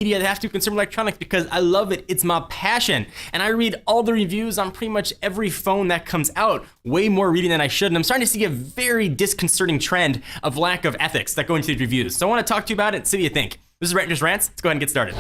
media that has to do with consumer electronics because I love it. It's my passion. And I read all the reviews on pretty much every phone that comes out, way more reading than I should. And I'm starting to see a very disconcerting trend of lack of ethics that go into these reviews. So I want to talk to you about it and see what you think. This is Rettinger's Rants. Let's go ahead and get started.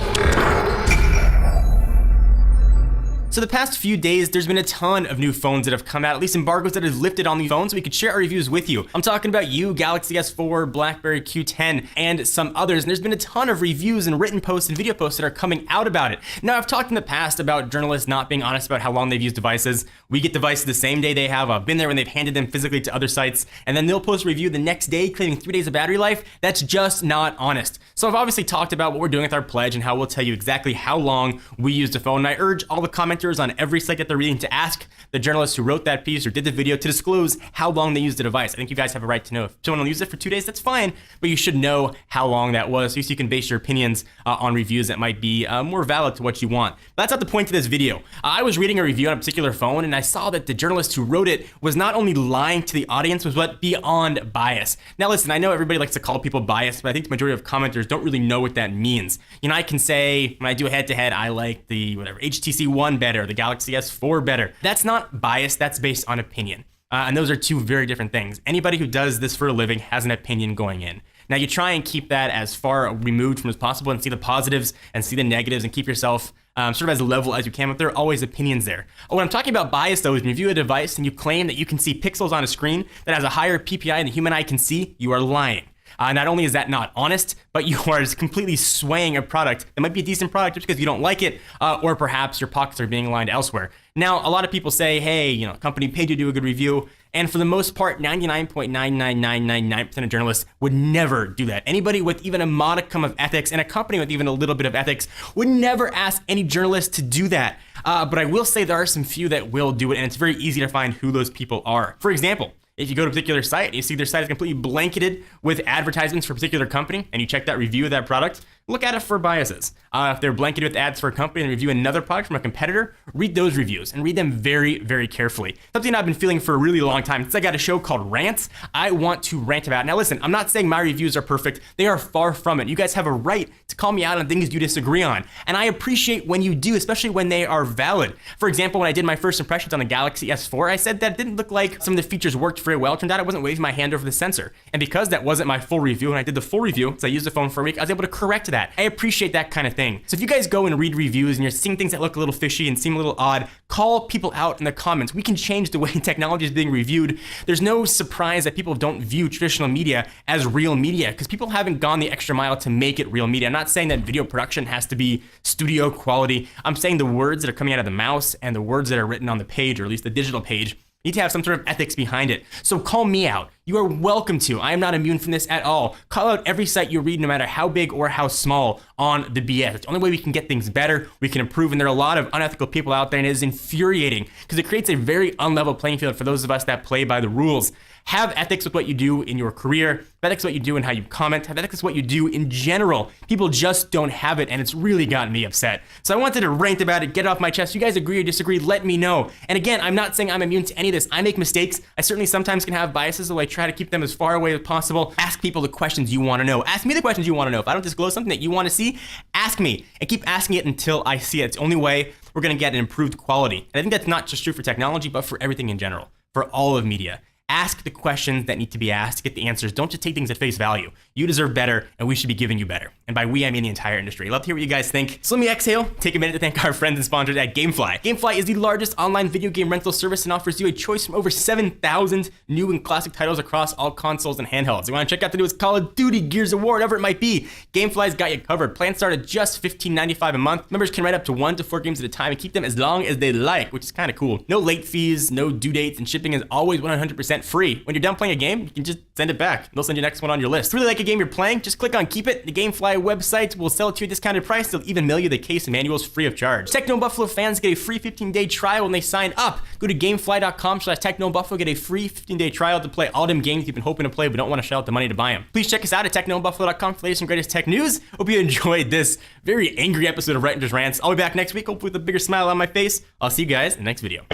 So the past few days, there's been a ton of new phones that have come out, at least embargoes that have lifted on these phones, so we could share our reviews with you. I'm talking about you, Galaxy S4, BlackBerry Q10, and some others. And there's been a ton of reviews and written posts and video posts that are coming out about it. Now, I've talked in the past about journalists not being honest about how long they've used devices. We get devices the same day they have. I've been there when they've handed them physically to other sites, and then they'll post a review the next day claiming 3 days of battery life. That's just not honest. So I've obviously talked about what we're doing with our pledge and how we'll tell you exactly how long we used the phone. And I urge all the commenters on every site that they're reading to ask the journalists who wrote that piece or did the video to disclose how long they used the device. I think you guys have a right to know. If someone will use it for 2 days, that's fine, but you should know how long that was so you can base your opinions on reviews that might be more valid to what you want. But that's not the point of this video. I was reading a review on a particular phone and I saw that the journalist who wrote it was not only lying to the audience, but beyond bias. Now listen, I know everybody likes to call people biased, but I think the majority of commenters don't really know what that means. You know, I can say when I do a head-to-head, I like the HTC One better, the Galaxy S4 better. That's not bias, that's based on opinion. And those are two very different things. Anybody who does this for a living has an opinion going in. Now you try and keep that as far removed from as possible and see the positives and see the negatives and keep yourself sort of as level as you can, but there are always opinions there. When I'm talking about bias though, is when you view a device and you claim that you can see pixels on a screen that has a higher PPI than the human eye can see, you are lying. Not only is that not honest, but you are completely swaying a product that might be a decent product just because you don't like it, or perhaps your pockets are being aligned elsewhere. Now, a lot of people say, hey, you know, company paid you to do a good review. And for the most part, 99.99999% of journalists would never do that. Anybody with even a modicum of ethics and a company with even a little bit of ethics would never ask any journalist to do that. But I will say there are some few that will do it, and it's very easy to find who those people are. For example, if you go to a particular site and you see their site is completely blanketed with advertisements for a particular company and you check that review of that product, look at it for biases. If they're blanketed with ads for a company and review another product from a competitor, read those reviews and read them very, very carefully. Something I've been feeling for a really long time. Since I got a show called Rants, I want to rant about it. Now listen, I'm not saying my reviews are perfect. They are far from it. You guys have a right to call me out on things you disagree on. And I appreciate when you do, especially when they are valid. For example, when I did my first impressions on the Galaxy S4, I said that it didn't look like some of the features worked very well. It turned out I wasn't waving my hand over the sensor. And because that wasn't my full review, and I did the full review, because I used the phone for a week, I was able to correct that. I appreciate that kind of thing. So if you guys go and read reviews and you're seeing things that look a little fishy and seem a little odd, call people out in the comments. We can change the way technology is being reviewed. There's no surprise that people don't view traditional media as real media because people haven't gone the extra mile to make it real media. I'm not saying that video production has to be studio quality. I'm saying the words that are coming out of the mouse and the words that are written on the page, or at least the digital page, need to have some sort of ethics behind it. So call me out. You are welcome to. I am not immune from this at all. Call out every site you read, no matter how big or how small, on the BS. It's the only way we can get things better, we can improve, and there are a lot of unethical people out there, and it is infuriating because it creates a very unlevel playing field for those of us that play by the rules. Have ethics with what you do in your career, have ethics with what you do and how you comment, have ethics with what you do in general. People just don't have it, and it's really gotten me upset. So I wanted to rant about it, get it off my chest. You guys agree or disagree, let me know. And again, I'm not saying I'm immune to any of this. I make mistakes. I certainly sometimes can have biases, so I try to keep them as far away as possible. Ask people the questions you want to know. Ask me the questions you want to know. If I don't disclose something that you want to see, ask me, and keep asking it until I see it. It's the only way we're going to get an improved quality. And I think that's not just true for technology, but for everything in general, for all of media. Ask the questions that need to be asked to get the answers. Don't just take things at face value. You deserve better, and we should be giving you better. And by we, I mean the entire industry. Love to hear what you guys think. So let me exhale, take a minute to thank our friends and sponsors at Gamefly. Gamefly is the largest online video game rental service and offers you a choice from over 7,000 new and classic titles across all consoles and handhelds. You want to check out the newest Call of Duty, Gears of War, whatever it might be, Gamefly's got you covered. Plans start at just $15.95 a month. Members can rent up to 1 to 4 games at a time and keep them as long as they like, which is kind of cool. No late fees, no due dates, and shipping is always 100% free. When you're done playing a game, you can just send it back. They'll send you the next one on your list. If you really like a game you're playing, just click on Keep It. The Gamefly website will sell it to you at a discounted price. They'll even mail you the case and manuals free of charge. Techno-Buffalo fans get a free 15-day trial when they sign up. Go to gamefly.com/TechnoBuffalo, get a free 15-day trial to play all them games you've been hoping to play but don't want to shell out the money to buy them. Please check us out at technobuffalo.com for the latest and greatest tech news. Hope you enjoyed this very angry episode of Rettinger's Rants. I'll be back next week, hopefully with a bigger smile on my face. I'll see you guys in the next video.